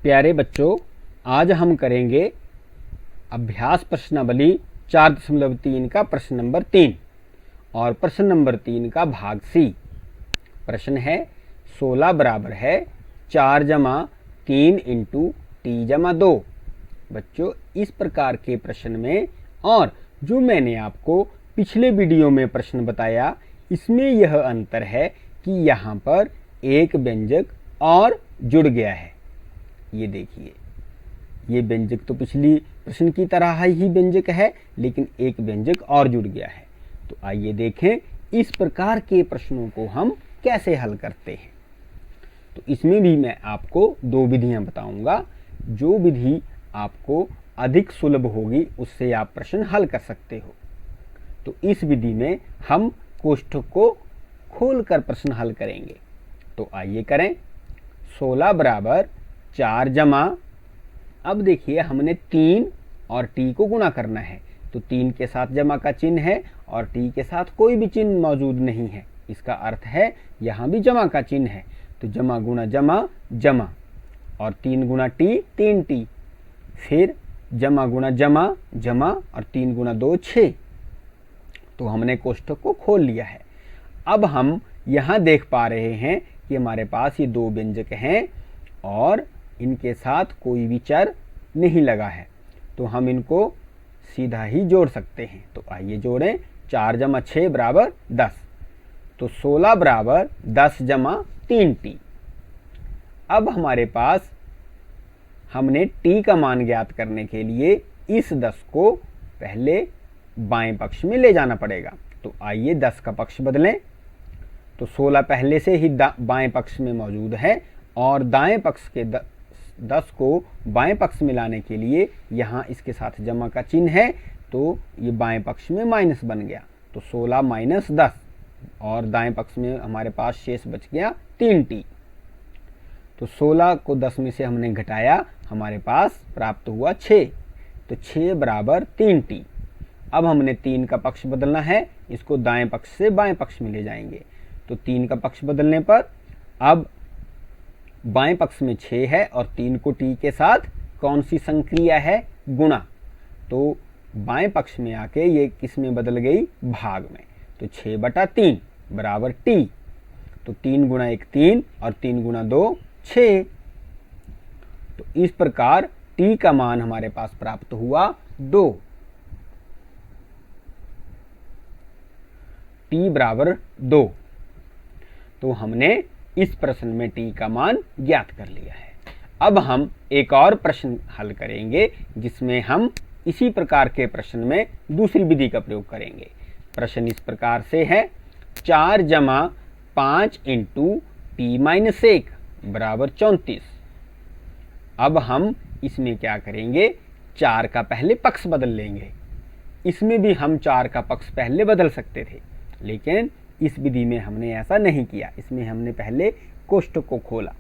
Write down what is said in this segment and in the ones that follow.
प्यारे बच्चों, आज हम करेंगे अभ्यास प्रश्नावली 4.3 का प्रश्न नंबर 3 और प्रश्न नंबर 3 का भाग सी। प्रश्न है 16 बराबर है 4 जमा 3 इंटू टी जमा 2। बच्चों, इस प्रकार के प्रश्न में और जो मैंने आपको पिछले वीडियो में प्रश्न बताया, इसमें यह अंतर है कि यहाँ पर एक व्यंजक और जुड़ गया है। ये देखिए, ये व्यंजक तो पिछली प्रश्न की तरह ही व्यंजक है, लेकिन एक व्यंजक और जुड़ गया है। तो आइए देखें इस प्रकार के प्रश्नों को हम कैसे हल करते हैं। तो इसमें भी मैं आपको दो विधियां बताऊंगा। जो विधि आपको अधिक सुलभ होगी उससे आप प्रश्न हल कर सकते हो। तो इस विधि में हम कोष्ठक को खोलकर प्रश्न हल करेंगे। तो आइए करें। 16 बराबर 4 जमा, अब देखिए हमने 3 और टी को गुणा करना है, तो 3 के साथ जमा का चिन्ह है और टी के साथ कोई भी चिन्ह मौजूद नहीं है। इसका अर्थ है यहाँ भी जमा का चिन्ह है। तो जमा गुणा जमा जमा, और 3 गुणा टी 3 टी, फिर जमा गुणा जमा जमा और 3 गुणा 2 6। तो हमने कोष्ठक को खोल लिया है। अब हम यहाँ देख पा रहे हैं कि हमारे पास ये दो व्यंजक हैं और इनके साथ कोई भी चर नहीं लगा है, तो हम इनको सीधा ही जोड़ सकते हैं। तो आइए जोड़ें। 4 जमा 6 बराबर 10, तो 16 बराबर 10 जमा 3 टी। अब हमारे पास हमने टी का मान ज्ञात करने के लिए इस 10 को पहले बाएं पक्ष में ले जाना पड़ेगा। तो आइए 10 का पक्ष बदलें। तो 16 पहले से ही बाएं पक्ष में मौजूद है और दाएं पक्ष के 10 को बाएं पक्ष में लाने के लिए यहाँ इसके साथ जमा का चिन्ह है, तो ये बाएं पक्ष में माइनस बन गया। तो 16 माइनस 10, और दाएं पक्ष में हमारे पास शेष बच गया 3 टी। तो 16 को 10 में से हमने घटाया, हमारे पास प्राप्त हुआ 6। तो 6 बराबर 3 टी। अब हमने 3 का पक्ष बदलना है, इसको दाएं पक्ष से बाएं पक्ष में ले जाएंगे। तो 3 का पक्ष बदलने पर अब बाएं पक्ष में 6 है और 3 को टी के साथ कौन सी संक्रिया है? गुणा। तो बाएं पक्ष में आके ये किस में बदल गई? भाग में। तो 6 बटा 3 बराबर टी। तो 3 गुणा 1 3 और 3 गुणा 2 6। तो इस प्रकार टी का मान हमारे पास प्राप्त हुआ 2। टी बराबर 2। तो हमने इस प्रश्न में टी का मान ज्ञात कर लिया है। अब हम एक और प्रश्न हल करेंगे जिसमें हम इसी प्रकार के प्रश्न में दूसरी विधि का प्रयोग करेंगे। प्रश्न इस प्रकार से है 4 जमा 5 इंटू टी माइनस 1 बराबर 34। अब हम इसमें क्या करेंगे? 4 का पहले पक्ष बदल लेंगे। इसमें भी हम 4 का पक्ष पहले बदल सकते थे, लेकिन इस विधि में हमने ऐसा नहीं किया। इसमें हमने पहले कोष्ठक को खोला।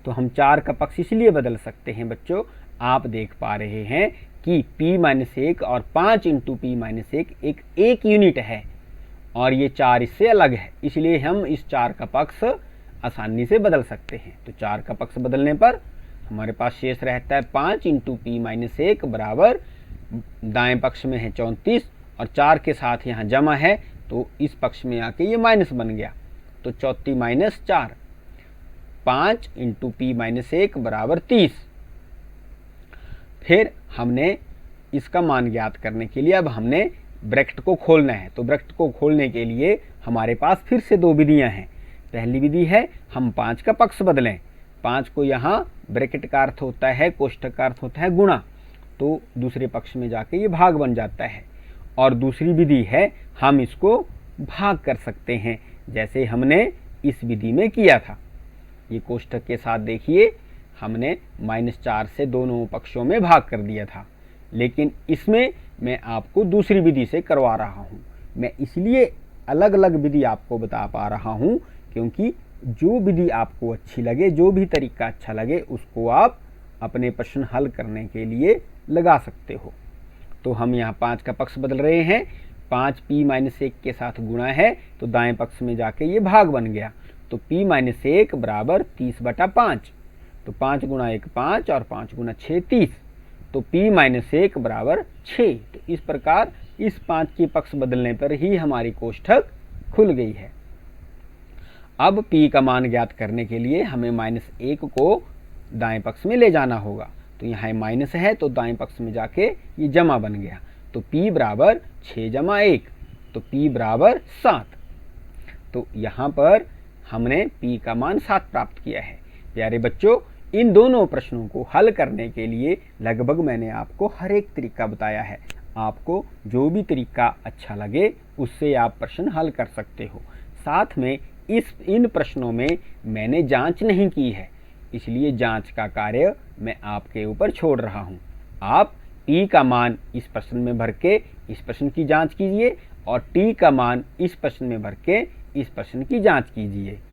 तो हम 4 का पक्ष इसलिए बदल सकते हैं बच्चों, आप देख पा रहे हैं कि p-1 और 5 इंटू p-1 एक यूनिट है और ये 4 इससे अलग है, इसलिए हम इस 4 का पक्ष आसानी से बदल सकते हैं। तो 4 का पक्ष बदलने पर हमारे पास शेष रहता है 5 इंटू p-1 बराबर, दाएं पक्ष में है 34 और 4 के साथ यहाँ जमा है, तो इस पक्ष में आके ये माइनस बन गया। तो 34 माइनस 4, 5 इंटू p-1 बराबर 30। फिर हमने इसका मान ज्ञात करने के लिए अब हमने ब्रैकेट को खोलना है। तो ब्रैकेट को खोलने के लिए हमारे पास फिर से दो विधियां हैं। पहली विधि है हम 5 का पक्ष बदलें। 5 को यहाँ ब्रैकेट का अर्थ होता है, कोष्ठक का अर्थ होता है गुणा, तो दूसरे पक्ष में जाके ये भाग बन जाता है। और दूसरी विधि है हम इसको भाग कर सकते हैं, जैसे हमने इस विधि में किया था। ये कोष्ठक के साथ देखिए हमने -4 से दोनों पक्षों में भाग कर दिया था, लेकिन इसमें मैं आपको दूसरी विधि से करवा रहा हूँ। मैं इसलिए अलग अलग विधि आपको बता पा रहा हूँ क्योंकि जो विधि आपको अच्छी लगे, जो भी तरीका अच्छा लगे, उसको आप अपने प्रश्न हल करने के लिए लगा सकते हो। तो हम यहाँ 5 का पक्ष बदल रहे हैं। 5 p-1 के साथ गुणा है, तो दाएं पक्ष में जाके ये भाग बन गया। तो p-1 बराबर 30 बटा 5। तो 5 गुणा 1 5 और 5 गुणा 6 30। तो p माइनस 1 बराबर 6। तो इस प्रकार इस 5 के पक्ष बदलने पर ही हमारी कोष्ठक खुल गई है। अब p का मान ज्ञात करने के लिए हमें -1 को दाएं पक्ष में ले जाना होगा। तो यहाँ माइनस है तो दाएं पक्ष में जाके ये जमा बन गया। तो p बराबर 6 जमा 1, तो p बराबर 7। तो यहाँ पर हमने p का मान 7 प्राप्त किया है। प्यारे बच्चों, इन दोनों प्रश्नों को हल करने के लिए लगभग मैंने आपको हर एक तरीका बताया है। आपको जो भी तरीका अच्छा लगे उससे आप प्रश्न हल कर सकते हो। साथ में इन प्रश्नों में मैंने जांच नहीं की है, इसलिए जांच का कार्य मैं आपके ऊपर छोड़ रहा हूं। आप p का मान इस प्रश्न में भर के इस प्रश्न की जांच कीजिए और t का मान इस प्रश्न में भर के इस प्रश्न की जांच कीजिए।